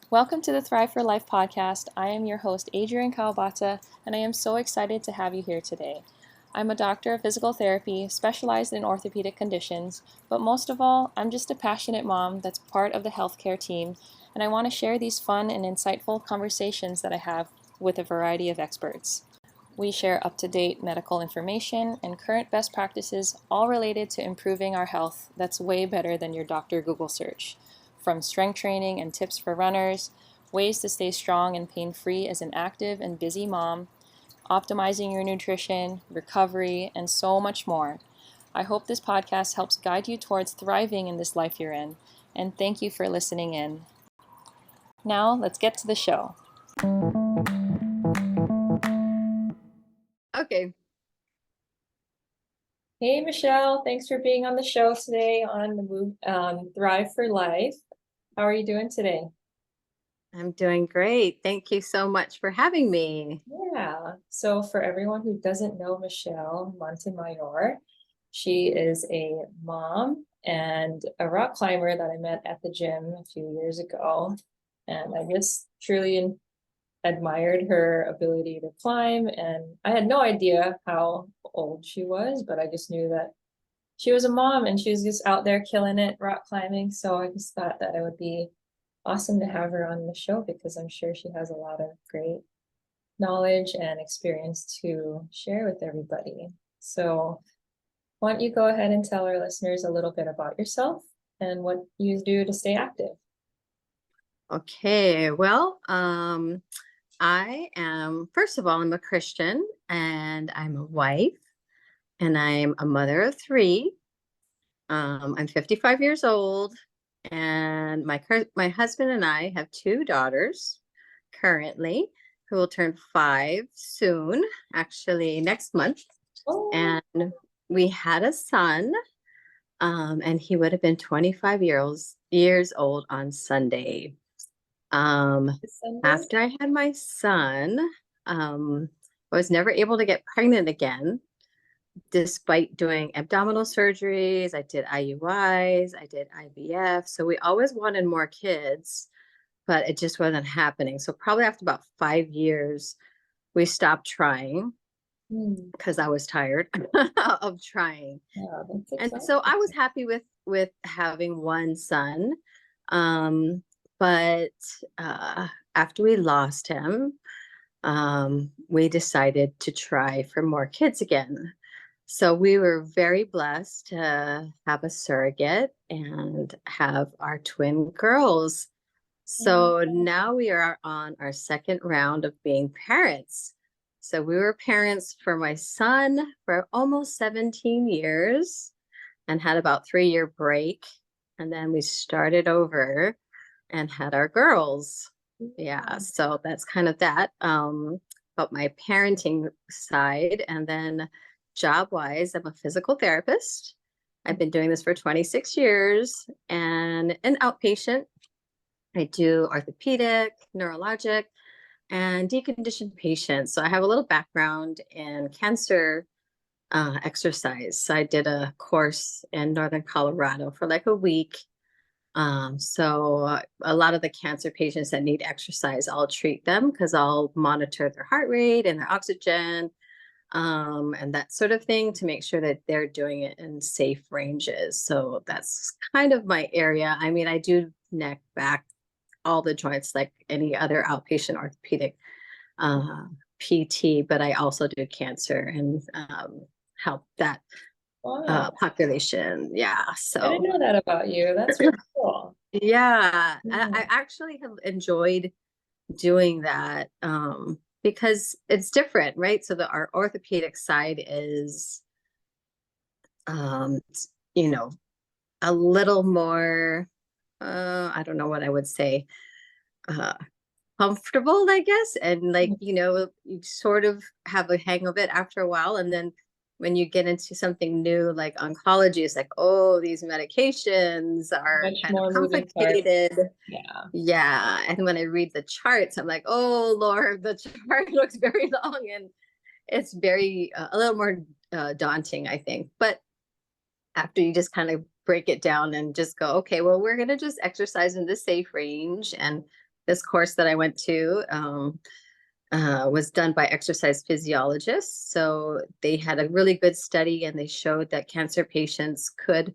Welcome to the Thrive for Life podcast. I am your host, Adrienne Kawabata, and I am so excited to have you here today. I'm a doctor of physical therapy, specialized in orthopedic conditions, but most of all, I'm just a passionate mom that's part of the healthcare team, and I want to share these fun and insightful conversations that I have with a variety of experts. We share up-to-date medical information and current best practices, all related to improving our health that's way better than your doctor Google search. From strength training and tips for runners, ways to stay strong and pain-free as an active and busy mom, optimizing your nutrition, recovery, and so much more. I hope this podcast helps guide you towards thriving in this life you're in, and thank you for listening in. Now, let's get to the show. Okay. Hey, Michelle. Thanks for being on the show today on Thrive for Life. How are you doing today? I'm doing great. Thank you so much for having me. Yeah. So for everyone who doesn't know Michelle Montemayor, she is a mom and a rock climber that I met at the gym a few years ago. And I just truly admired her ability to climb. And I had no idea how old she was, but I just knew that she was a mom and she was just out there killing it, rock climbing. So I just thought that it would be awesome to have her on the show because I'm sure she has a lot of great knowledge and experience to share with everybody. So why don't you go ahead and tell our listeners a little bit about yourself and what you do to stay active? Okay. Well, I am, first of all, I'm a Christian and I'm a wife and I'm a mother of three. I'm 55 years old and my husband and I have two daughters currently who will turn 5 soon, actually next month. Oh, And we had a son, and he would have been 25 years old on Sunday. Sunday? After I had my son, I was never able to get pregnant again, despite doing abdominal surgeries. I did IUIs, I did IVF. So we always wanted more kids, but it just wasn't happening. So probably after about 5 years, we stopped trying because I was tired of trying. Yeah, that's And exciting. so I was happy with having one son. Um, but after we lost him, we decided to try for more kids again. So we were very blessed to have a surrogate and have our twin girls. So now we are on our second round of being parents. So we were parents for my son for almost 17 years and had about 3 year break. And then we started over and had our girls. Yeah, so that's kind of that. But my parenting side, and then job wise, I'm a physical therapist. I've been doing this for 26 years and an outpatient. I do orthopedic, neurologic, and deconditioned patients. So I have a little background in cancer exercise. So I did a course in Northern Colorado for like a week. So a lot of the cancer patients that need exercise, I'll treat them because I'll monitor their heart rate and their oxygen, and that sort of thing to make sure that they're doing it in safe ranges. So that's kind of my area. I mean, I do neck, back, all the joints like any other outpatient orthopedic PT, but I also do cancer and help that Wow. population. Yeah. I didn't So know that about you. That's really cool. yeah, Yeah. I actually have enjoyed doing that because it's different, right? So our orthopedic side is, um, you know, a little more, I don't know what I would say, uh, comfortable, I guess. And like, you sort of have a hang of it after a while. And then when you get into something new, like oncology, it's like, oh, these medications are Much kind of more moving parts. complicated. Yeah. Yeah. And when I read the charts, I'm like, oh, Lord, the chart looks very long and it's very, a little more daunting, I think. But after you just kind of break it down and just go, okay, well, we're going to just exercise in the safe range and this course that I went to was done by exercise physiologists. So they had a really good study and they showed that cancer patients could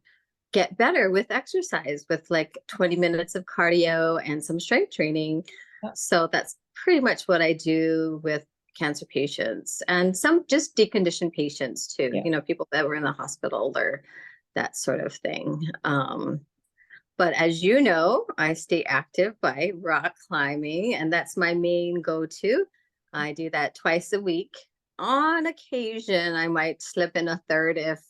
get better with exercise with like 20 minutes of cardio and some strength training. Yeah. So that's pretty much what I do with cancer patients and some just deconditioned patients too, Yeah. you know, people that were in the hospital or that sort of thing. But as you know, I stay active by rock climbing, and that's my main go-to. I do that twice a week. On occasion, I might slip in a third if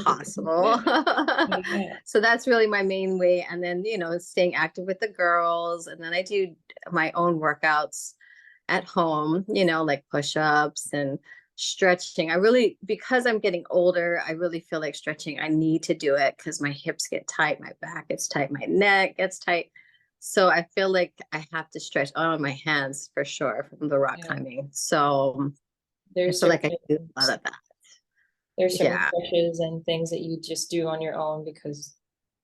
possible. Yeah. So that's really my main way. And then, you know, staying active with the girls. And then I do my own workouts at home, you know, like push-ups and stretching. I really, because I'm getting older, I really feel like stretching. I need to do it because my hips get tight, my back gets tight, my neck gets tight. So I feel like I have to stretch on my hands for sure from the rock Yeah. climbing. So I There's feel like I certain do a lot of that. there's certain Yeah, stretches and things that you just do on your own because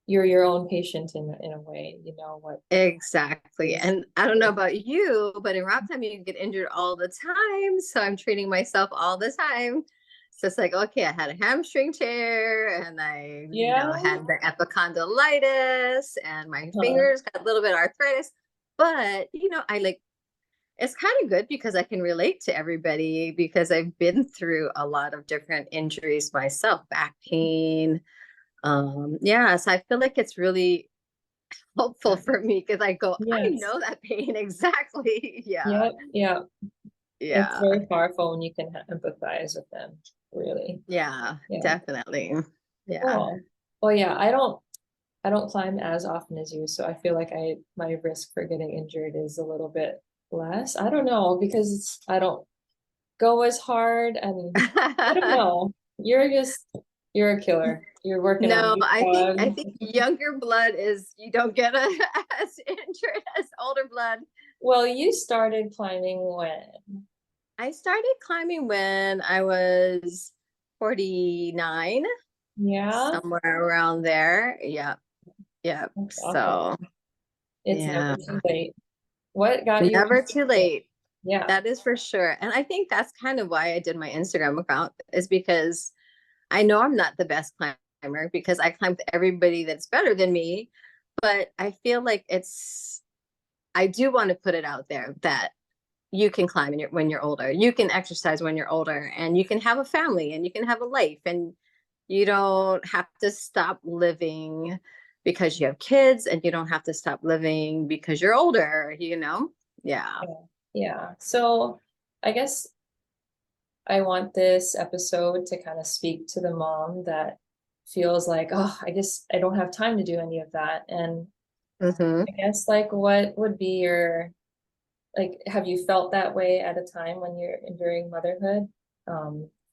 you're your own patient in a way, you know what exactly. is. And I don't know about you, but in rock climbing, you get injured all the time. So I'm treating myself all the time. So it's like, okay, I had a hamstring tear and I, you Yeah. know, had the epicondylitis and my Huh. fingers got a little bit arthritis. But, you know, I like, it's kind of good because I can relate to everybody because I've been through a lot of different injuries myself, back pain. Yeah, so I feel like it's really helpful for me because I go, I Yes. know that pain exactly. Yeah. Yep. Yeah. It's Yeah. very powerful when you can empathize with them, really. Yeah. Yeah. Definitely. Yeah. Cool. Well, yeah, I don't climb as often as you, so I feel like my risk for getting injured is a little bit less. I don't know because I don't go as hard and I don't know. You're a killer. You're working on No, your I dog. think younger blood is you don't get as injured as older blood. Well, you started climbing when? I started climbing when I was 49, Yeah, somewhere around there. Yep. Yep. that's awesome. So It's never yeah. too late. What got you Never too into it? late. Yeah. That is for sure. And I think that's kind of why I did my Instagram account is because I know I'm not the best climber because I climb with everybody that's better than me. But I feel like I do want to put it out there that you can climb when you're older. You can exercise when you're older and you can have a family and you can have a life and you don't have to stop living because you have kids and you don't have to stop living because you're older, you know? Yeah. Yeah. Yeah. So I guess I want this episode to kind of speak to the mom that feels like, oh, I guess I don't have time to do any of that. And Hmm. I guess like what would be your like have you felt that way at a time when you're during motherhood,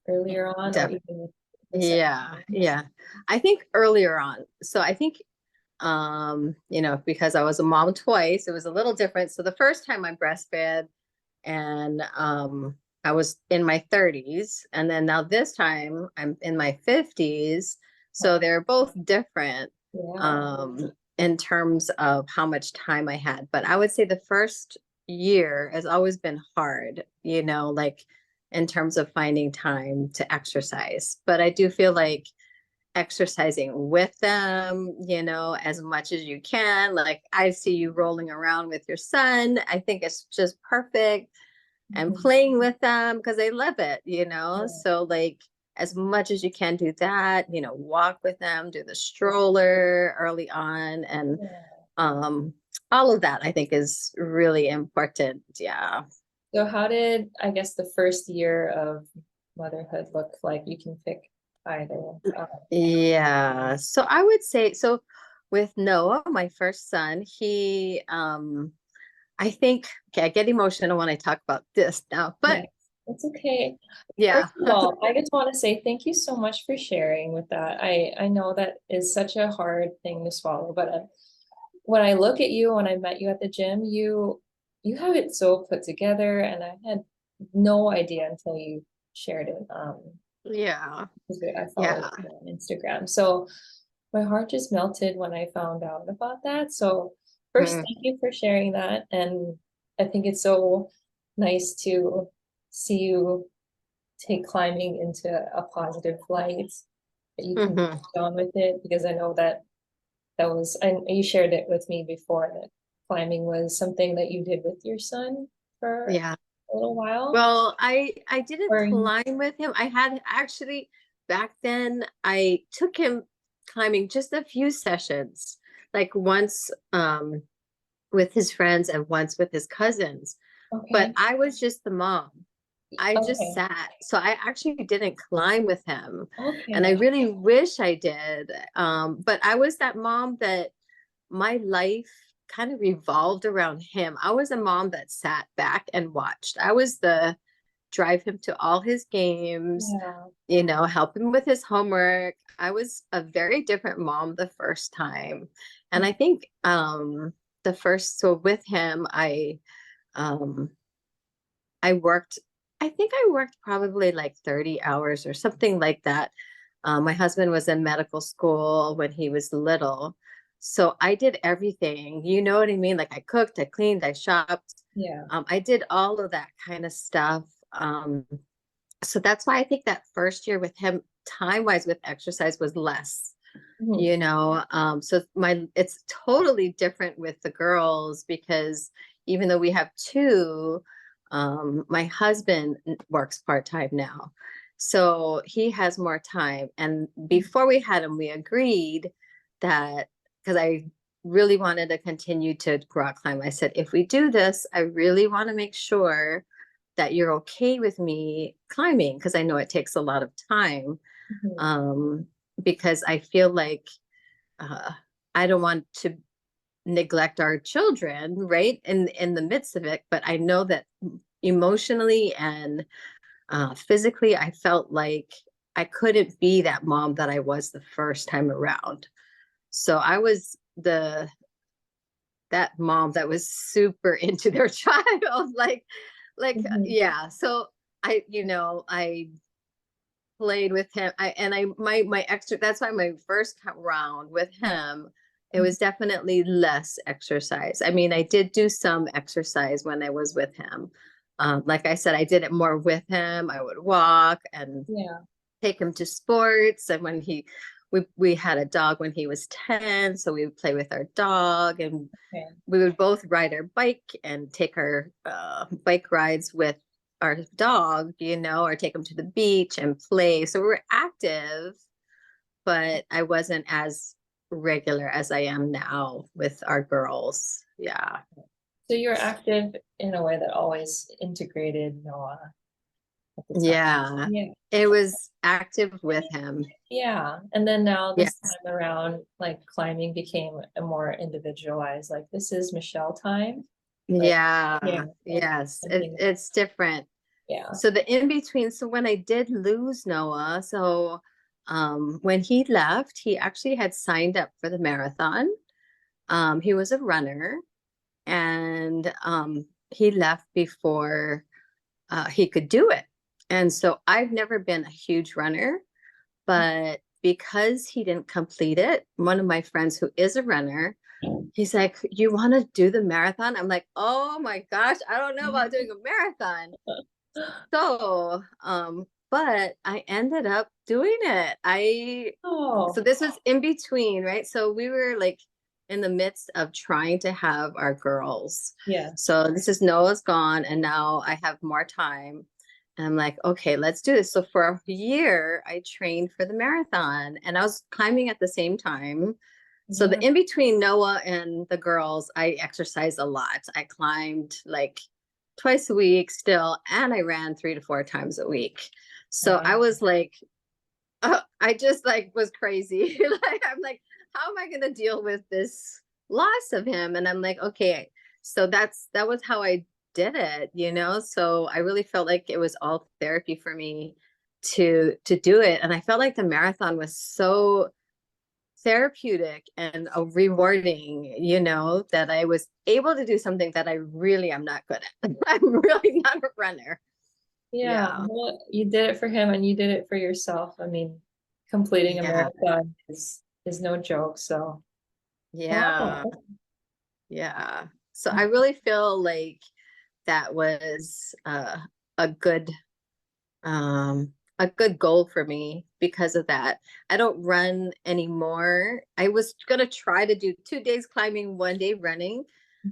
earlier on or even with the second Yeah, one? yeah. I think earlier on. So I think you know, because I was a mom twice, it was a little different. So the first time I breastfed and I was in my 30s and then now this time I'm in my 50s. So Oh, they're both different yeah. um in terms of how much time I had. But I would say the first year has always been hard, you know, like in terms of finding time to exercise. But I do feel like exercising with them, you know, as much as you can. Like I see you rolling around with your son. I think it's just perfect and Mhm. playing with them because they love it, you know. Yeah. So like as much as you can do that, you know, walk with them, do the stroller early on and Yeah. um all of that I think is really important. Yeah. So how did I guess the first year of motherhood look like? You can pick either. Yeah. So I would say so with Noah, my first son, he I think okay, I get emotional when I talk about this now, but Yeah, it's okay. yeah. First of all, I just want to say thank you so much for sharing with that. I know that is such a hard thing to swallow, but when I look at you when I met you at the gym, you have it so put together, and I had no idea until you shared it. Yeah. Because I follow Yeah. you on Instagram, so my heart just melted when I found out about that. So First, Mm, thank you for sharing that. And I think it's so nice to see you take climbing into a positive light, that you can mhm. go on with it, because I know that and you shared it with me before, that climbing was something that you did with your son for Yeah. a little while. Well, I didn't Or climb with him. I had actually back then I took him climbing just a few sessions, like once with his friends and once with his cousins. But okay, I was just the mom. I just okay, sat. So I actually didn't climb with him. And I okay, really wish I did. But I was that mom that my life kind of revolved around him. I was a mom that sat back and watched. I was the drive him to all his games, yeah, help him with his homework. I was a very different mom the first time. And I think so with him, um I worked, I think I worked probably like 30 hours or something like that. My husband was in medical school when he was little. So I did everything, you know what I mean? Like I cooked, I cleaned, I shopped. yeah, I did all of that kind of stuff. So that's why I think that first year with him, time wise with exercise was less, mhm, so it's totally different with the girls because even though we have two, my husband works part-time now, so he has more time. And before we had him, we agreed that, because I really wanted to continue to rock climb, I said, if we do this, I really want to make sure that you're okay with me climbing, because I know it takes a lot of time. mhm, um, because I feel like uh, I don't want to neglect our children, right? In the midst of it, but I know that emotionally and physically, I felt like I couldn't be that mom that I was the first time around. So I was that mom that was super into their child, mhm, yeah. So I played with him. My extra, that's why my first round with him, it mhm, was definitely less exercise. I mean, I did do some exercise when I was with him. Like I said, I did it more with him. I would walk and yeah, take him to sports. And we had a dog when he was 10, so we would play with our dog, and okay, we would both ride our bike and take our bike rides with our dog, or take him to the beach and play. So we were active, but I wasn't as regular as I am now with our girls. Yeah. so you're active in a way that always integrated Noah at the time. Yeah. Yeah. It was active with him. Yeah. And then now this Yes. time around, like climbing became a more individualized, like this is Michelle time. Like, yeah, Yeah. and Yes. something, It's different. yeah. So the in between, so when I did lose Noah, when he left, he actually had signed up for the marathon. He was a runner, and he left before he could do it. And so I've never been a huge runner, but because he didn't complete it, one of my friends who is a runner, he's like, "You want to do the marathon?" I'm like, "Oh my gosh, I don't know about doing a marathon." But I ended up doing it. So Oh, this was in between, right? So we were like in the midst of trying to have our girls. yeah. So this is Noah's gone, and now I have more time. And I'm like, okay, let's do this. So for a year, I trained for the marathon, and I was climbing at the same time. So Yeah. the in between Noah and the girls, I exercised a lot. I climbed like twice a week still, and I ran 3 to 4 times a week. So I Wow. was like, I just like was crazy. Like I'm like, how am I gonna deal with this loss of him? And I'm like, okay. So that was how I did it. So I really felt like it was all therapy for me to do it. And I felt like the marathon was so therapeutic and rewarding, that I was able to do something that I really am not good at. I'm really not a runner. Yeah. Yeah. Well, you did it for him and you did it for yourself. I mean, completing a Yeah. marathon is no joke. So, Yeah. wow. Yeah. So I really feel like that was a good a good goal for me because of that. I don't run anymore. I was gonna try to do 2 days climbing, 1 day running.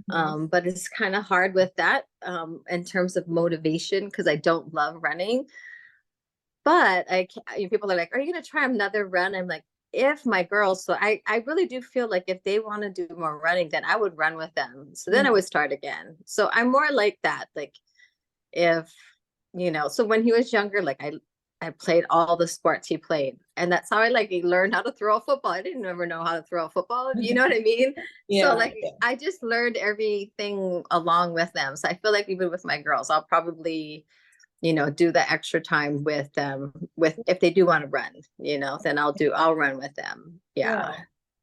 Mhm. But it's kind of hard with that in terms of motivation because I don't love running. But people are like, "Are you gonna try another run?" I'm like, if my girls, so I really do feel like if they want to do more running, then I would run with them. So then I Yeah. would start again. So I'm more like that. Like if so when he was younger, like I played all the sports he played, and that's how I like he learned how to throw a football. I didn't ever know how to throw a football. You know what I mean? So Yeah. like I just learned everything along with them. So I feel like even with my girls, I'll probably do the extra time with them with if they do want to run, then I'll run with them. Yeah. Yeah.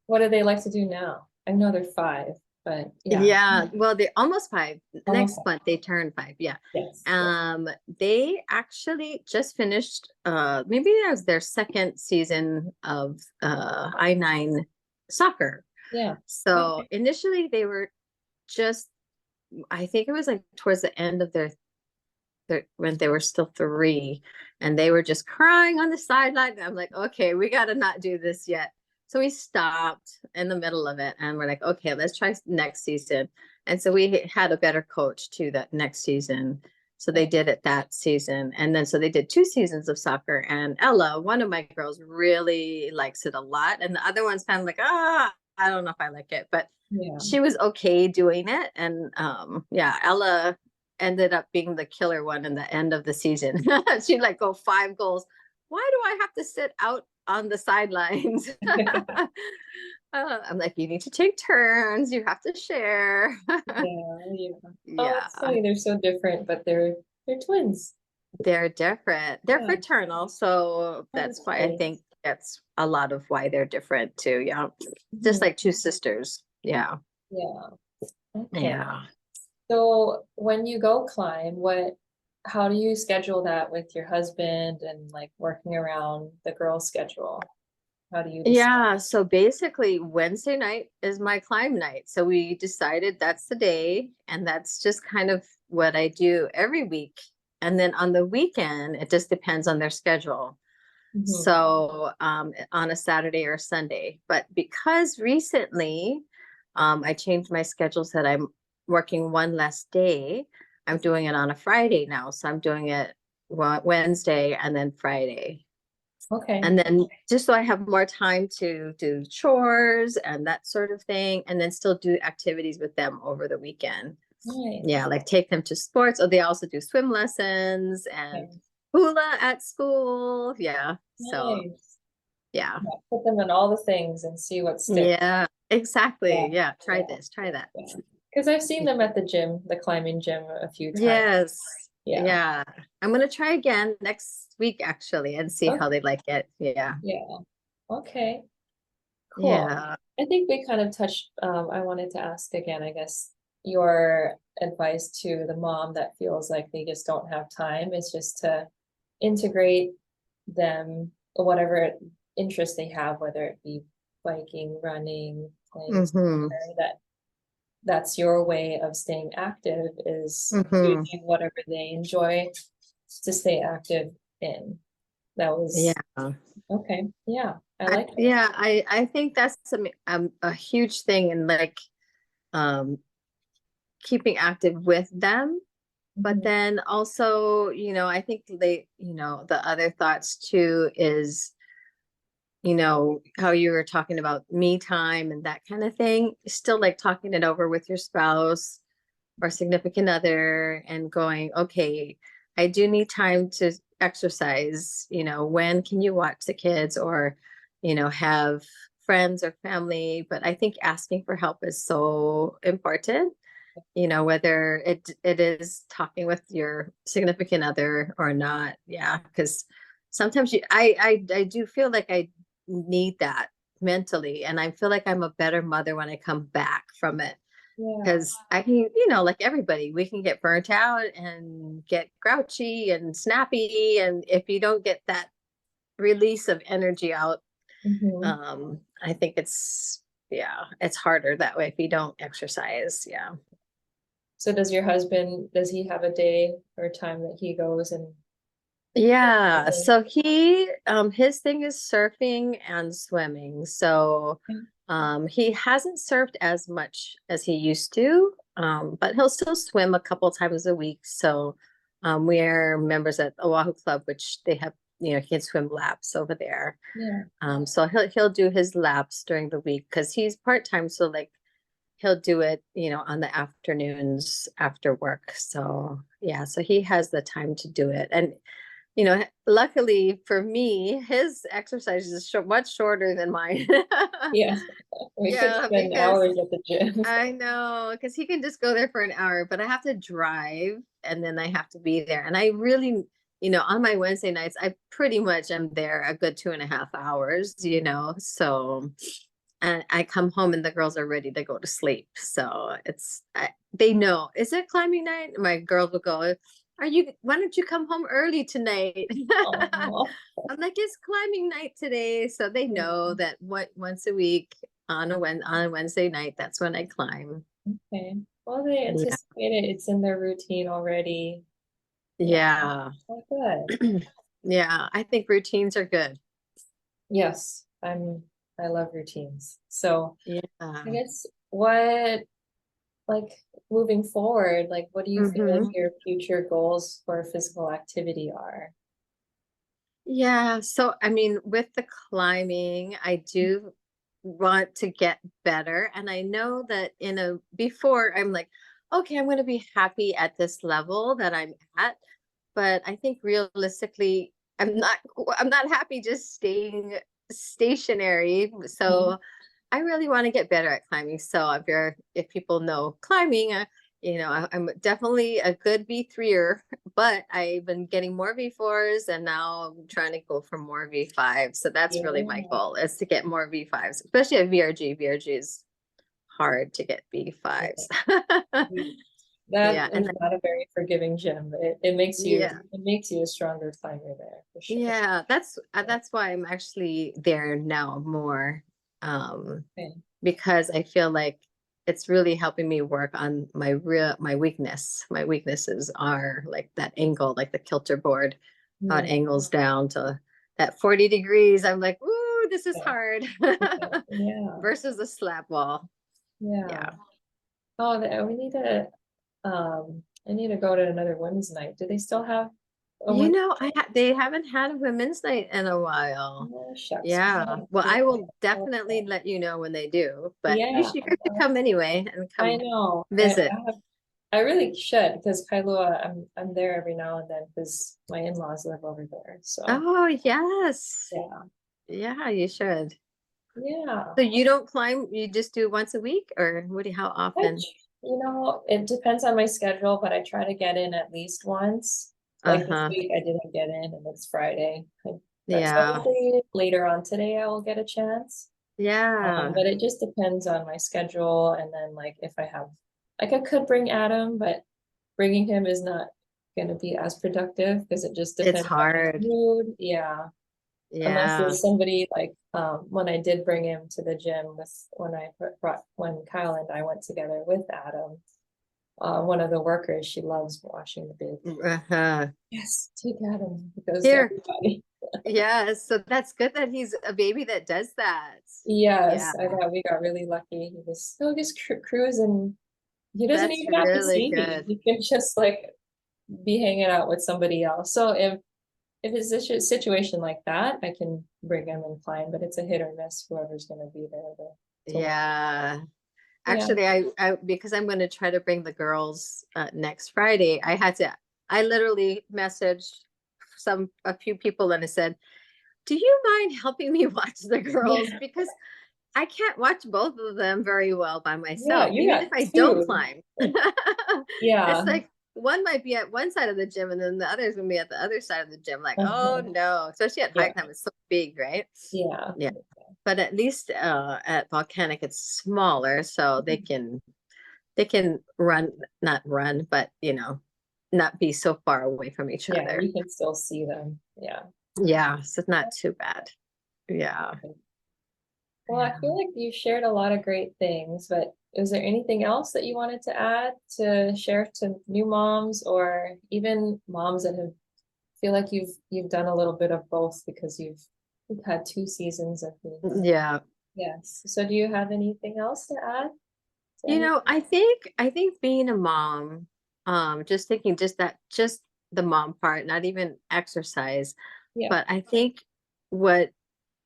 What do they like to do now? I know they're 5, but yeah, Yeah, well, they're almost 5. almost Next 5. month they turn 5. Yeah. Yes. Yeah. They actually just finished maybe that was their second season of I-9 soccer. Yeah. So Okay. initially they were just I think it was like towards the end of when they were still 3, and they were just crying on the sideline. I'm like, okay, we got to not do this yet. So we stopped in the middle of it, and we're like, okay, let's try next season. And so we had a better coach too that next season. So they did it that season. And then so they did 2 seasons of soccer. And Ella, one of my girls, really likes it a lot. And the other one's kind of like, I don't know if I like it, but Yeah. she was okay doing it. And yeah, Ella ended up being the killer one in the end of the season. She'd like go 5 goals. Why do I have to sit out on the sidelines? I'm like, you need to take turns. You have to share. Yeah. Yeah. Oh, Yeah, it's funny. They're so different, but they're twins. they're different. They're Yeah. fraternal. So Oh, that's that's why I nice. think that's a lot of why they're different too. Yeah. Just Mhm. like 2 sisters. Yeah. Yeah. Okay. Yeah. So when you go climb, how do you schedule that with your husband and like working around the girls' schedule? How do you decide? Yeah, so basically Wednesday night is my climb night. So we decided that's the day, and that's just kind of what I do every week. And then on the weekend, it just depends on their schedule. Mhm. So on a Saturday or Sunday. But because recently I changed my schedule so that I'm working one less day, I'm doing it on a Friday now. So I'm doing it Wednesday and then Friday. Okay. And then just so I have more time to do chores and that sort of thing, and then still do activities with them over the weekend. Yeah, Nice. like take them to sports. Oh, they also do swim lessons and Okay. hula at school. Yeah. So, Nice. yeah. Yeah, put them in all the things and see what sticks. Yeah, Yeah. exactly. Yeah. Try Yeah. this, try that. Yeah. Because I've seen them at the gym, the climbing gym a few times. Yes. Yeah. Yeah. I'm going to try again next week actually and see how Okay. they like it. Yeah. Yeah. Okay. Cool. Yeah. I think we kind of touched, I wanted to ask again, I guess, your advice to the mom that feels like they just don't have time is just to integrate them, whatever interest they have, whether it be biking, running, playing Mm-hmm. soccer, that's your way of staying active is Mm-hmm. choosing whatever they enjoy to stay active in. That was Yeah. okay. Yeah, I like it. Yeah, I think that's a huge thing in like um keeping active with them. But Mhm. then also, I think the other thoughts too is, how you were talking about me time and that kind of thing. Still like talking it over with your spouse or significant other and going, okay, I do need time to exercise. When can you watch the kids or, have friends or family? But I think asking for help is so important, whether it is talking with your significant other or not. Yeah. Because sometimes I do feel like I need that mentally. And I feel like I'm a better mother when I come back from it Yeah. because I can, like everybody, we can get burnt out and get grouchy and snappy. And if you don't get that release of energy out, Mhm. I think it's yeah, it's harder that way if you don't exercise. Yeah. So does your husband, does he have a day or time that he goes and Yeah, so he his thing is surfing and swimming. So he hasn't surfed as much as he used to, but he'll still swim a couple times a week. So we're members at Oahu Club, which they have, he can swim laps over there. yeah. So he'll do his laps during the week because he's part-time, so like he'll do it, on the afternoons after work. So yeah, so he has the time to do it. And luckily for me, his exercise is much shorter than mine. Yeah. We could Yeah, spend because hours at the gym. I know, because he can just go there for an hour, but I have to drive and then I have to be there. And I really, on my Wednesday nights, I pretty much am there a good 2.5 hours. So, and I come home and the girls are ready to go to sleep. So they know, is it climbing night? My girls will go, why don't you come home early tonight? Oh, I'm like, it's climbing night today. So they know that once a week on a Wednesday night, that's when I climb. okay. Well, they Yeah. anticipate it. It's in their routine already. Yeah. Yeah. Oh, good. Yeah. I think routines are good. Yes, I love routines. So I Yeah. guess like moving forward, like what do you feel like Hmm. your future goals for physical activity are? Yeah. So, I mean, with the climbing, I do want to get better. And I know that before I'm like, okay, I'm going to be happy at this level that I'm at. But I think realistically, I'm not, I'm not happy just staying stationary. Mhm. So I really want to get better at climbing. So if people know climbing, I'm definitely a good V3er, but I've been getting more V4s and now I'm trying to go for more V5s. So that's really my Yeah. goal, is to get more V5s, especially at VRG. VRG is hard to get V5s. That Yeah. is not a very forgiving gym, but it makes Yeah. it makes you a stronger climber there for sure. Yeah, that's why I'm actually there now more, Okay. because I feel like it's really helping me work on my weakness. My weaknesses are like that angle, like the kilter board, how it Yeah. angles down to that 40 degrees. I'm like, ooh, this is Yeah. hard Yeah. versus the slab wall. Yeah. Yeah. Oh, we need to I need to go to another women's night. Do they still have a women? They haven't had a women's night in a while. Oh, shucks. Yeah. Well, Yeah. I will definitely let you know when they do, but Yeah, you could come anyway and I come know. visit. I really should because Kailua, I'm there every now and then because my in-laws live over there. So Oh, yes. yeah. Yeah, you should. Yeah. So you don't climb, you just do once a week, or how often? It depends on my schedule, but I try to get in at least once. Like this Uh-huh. week I didn't get in and it's Friday. So Yeah. hopefully later on today I will get a chance. Yeah. But it just depends on my schedule and then like if I have like I could bring Adam, but bringing him is not going to be as productive because it just It's depends on his hard. mood. Yeah. Unless Yeah. there's somebody like when I did bring him to the gym when Kyle and I went together with Adam, one of the workers, she loves washing the baby. Uh-huh. Yes, take Adam. It goes to Here. everybody. Yeah. So that's good that he's a baby that does that. Yeah. Yes, I thought we got really lucky. He'll just cruise and he doesn't That's even have to really see me. good. He can just like be hanging out with somebody else. So if it's a situation like that, I can bring him and climb, but it's a hit or miss, whoever's gonna be there to watch. Yeah. Yeah. Actually, I because I'm going to try to bring the girls next Friday. I literally messaged a few people and I said, "Do you mind helping me watch the girls? Yeah. Because I can't watch both of them very well by Yeah, myself, you even got if I don't two. climb." Yeah. It's like one might be at one side of the gym and then the other's going to be at the other side of the gym. Like, oh Uh-huh. no, especially at high Yeah. climb, it's so big, right? Yeah. Yeah. But at least at volcanic, it's smaller, so they can run, not run, but not be so far away from each Yeah, other. you can still see them. Yeah. Yeah, so it's not too bad. Yeah. Well, I feel like you shared a lot of great things, but is there anything else that you wanted to add to share to new moms or even moms that have feel like you've done a little bit of both because you've had 2 seasons of being a mom. Yeah. Yes. So do you have anything else to add to You any? know, I think being a mom, just thinking just the mom part, not even exercise, Yeah. but I think what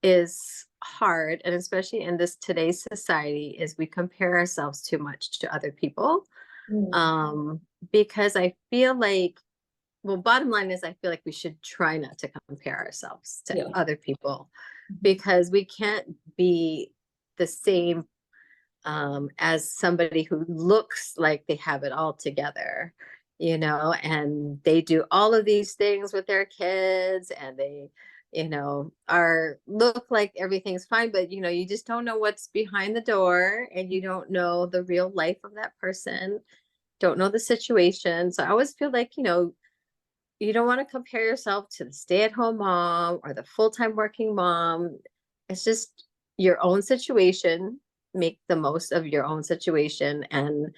is hard, and especially in this today's society, is we compare ourselves too much to other people. Mm, Um, because I feel like, well, bottom line is I feel like we should try not to compare ourselves to yeah. other people Mhm. because we can't be the same as somebody who looks like they have it all together, and they do all of these things with their kids and they, are look like everything's fine, but you just don't know what's behind the door and you don't know the real life of that person, don't know the situation. So I always feel like, you don't want to compare yourself to the stay-at-home mom or the full-time working mom. It's just your own situation. Make the most of your own situation and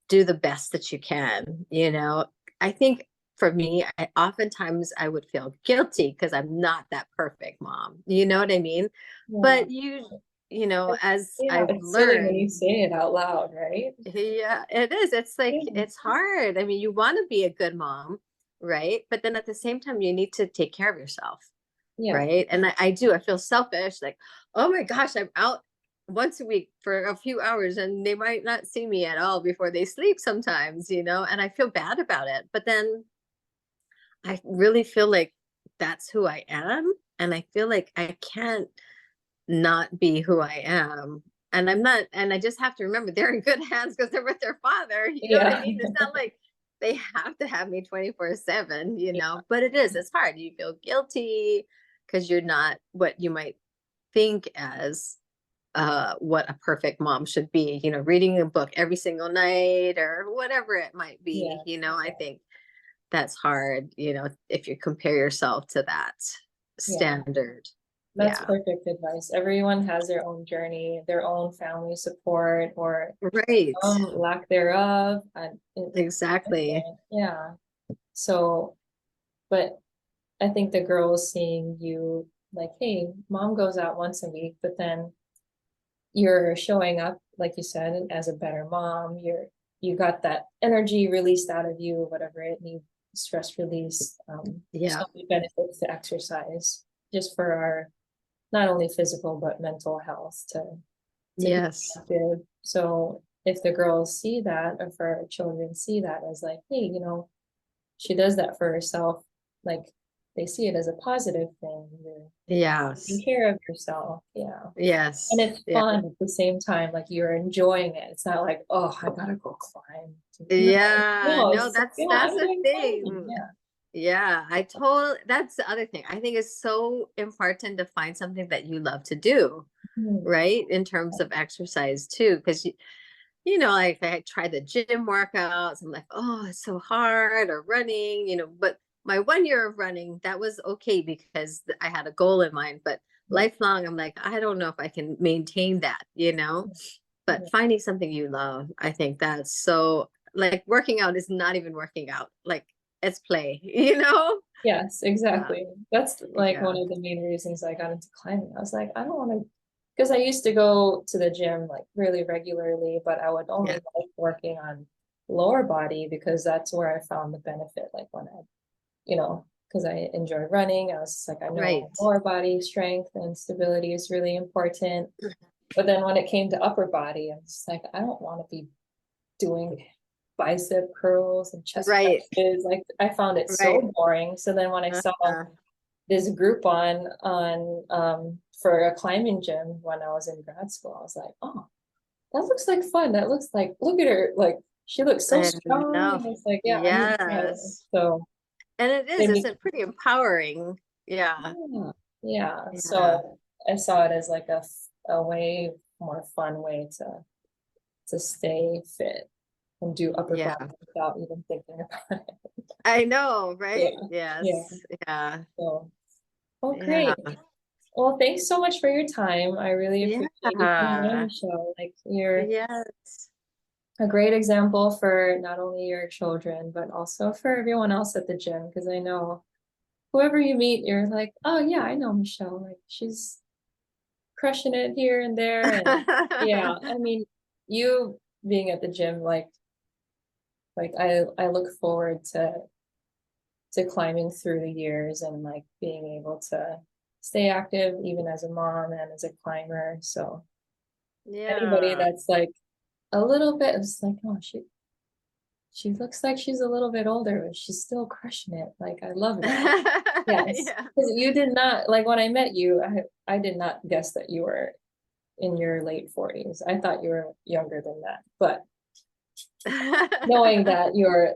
do the best that you can. I think for me, oftentimes I would feel guilty because I'm not that perfect mom. You know what I mean? Yeah. But as Yeah, I've it's silly when you learned, say it out loud, right? yeah, it is. It's like, Yeah. it's hard. I mean, you want to be a good mom, right? But then at the same time, you need to take care of yourself, Yeah. right? And I do. I feel selfish. Like, oh my gosh, I'm out once a week for a few hours and they might not see me at all before they sleep sometimes, and I feel bad about it. But then I really feel like that's who I am. And I feel like I can't not be who I am. And I'm not, and I just have to remember they're in good hands because they're with their father. You know what I Yeah. mean? It's not like they have to have me 24/7, but it is, it's hard. You feel guilty because you're not what you might think as what a perfect mom should be, reading a book every single night or whatever it might Yeah. be. I think that's hard, if you compare yourself to that Yeah. standard. That's Yeah. perfect advice. Everyone has their own journey, their own family support, or Right. lack thereof. And it's Exactly. different. Yeah. So, but I think the girls seeing you like, hey, mom goes out once a week, but then you're showing up, like you said, as a better mom. You got that energy released out of you, whatever it needs, stress release. Yeah. So many benefits to exercise just for our not only physical but mental health to be Yes. active. So if the girls see that, or if our children see that as like, hey, she does that for herself, like they see it as a positive thing. You're taking Yes. care of yourself. Yeah. And Yes. it's Yeah. fun at the same time, like you're enjoying it. It's not like, oh, I gotta go climb. No, Yeah. no, No, it's that's yeah, that's I'm the doing fine. thing. Yeah. Yeah, that's the other thing. I think it's so important to find something that you love to do, Hmm. right? In terms of exercise too, because like I try the gym workouts, I'm like, oh, it's so hard, or running, but my 1 year of running, that was okay because I had a goal in mind, but Yeah. lifelong, I'm like, I don't know if I can maintain that. But Yeah. finding something you love, I think that's so, like, working out is not even working out. Like, it's play, you know? Yes, Uh, exactly. That's like one yeah. of the main reasons I got into climbing. I was like, I don't want to, because I used to go to the gym like really regularly, but I would only Yeah. like working on lower body because that's where I found the benefit. Like when because I enjoy running, I was just like, I know Right. lower body strength and stability is really important. But then when it came to upper body, I was just like, I don't want to be doing bicep curls and chest Right. presses. Like I found it Right. so boring. So then when I saw Uh, this group on for a climbing gym when I was in grad school, I was like, oh, that looks like fun. That looks like look at her, like she looks so I strong. know. And it's like, yeah, I need to try it. Yes. So And it is, they it's make a pretty empowering. Yeah. yeah, yeah. Yeah. So I saw it as like a way more fun way to stay fit and do upper Yeah. body without even thinking about it. I know, right? Yeah, yeah. Yes. Yeah. So, oh, Yeah. great. Well, thanks so much for your time. I really appreciate you coming on Yeah. the show. Like, you're Yes. a great example for not only your children, but also for everyone else at the gym. Because I know whoever you meet, you're like, oh yeah, I know Michelle. Like, she's crushing it here and there. And yeah, I mean, you being at the gym, like I look forward to climbing through the years and like being able to stay active even as a mom and as a climber. So anybody Yeah. that's like a little bit, it's like, oh, she looks like she's a little bit older, but she's still crushing it. Like, I love that. Yes. Yeah. 'Cause you did not, like, when I met you, I did not guess that you were in your late 40s. I thought you were younger than that. But knowing that you're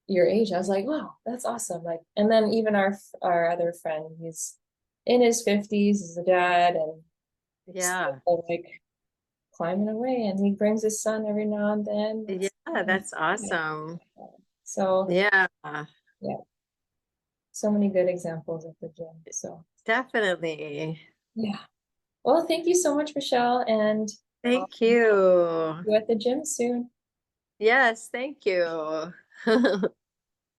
your age, I was like, wow, that's awesome. Like, and then even our other friend, he's in his 50s, he's a dad, and Yeah. still like climbing away, and he brings his son every now and then. Yeah, that's Yeah. awesome. So Yeah, yeah, so many good examples at the gym. So definitely. yeah. Well, thank you so much, Michelle, and I'll Thank see you. you at the gym soon. Yes, thank you.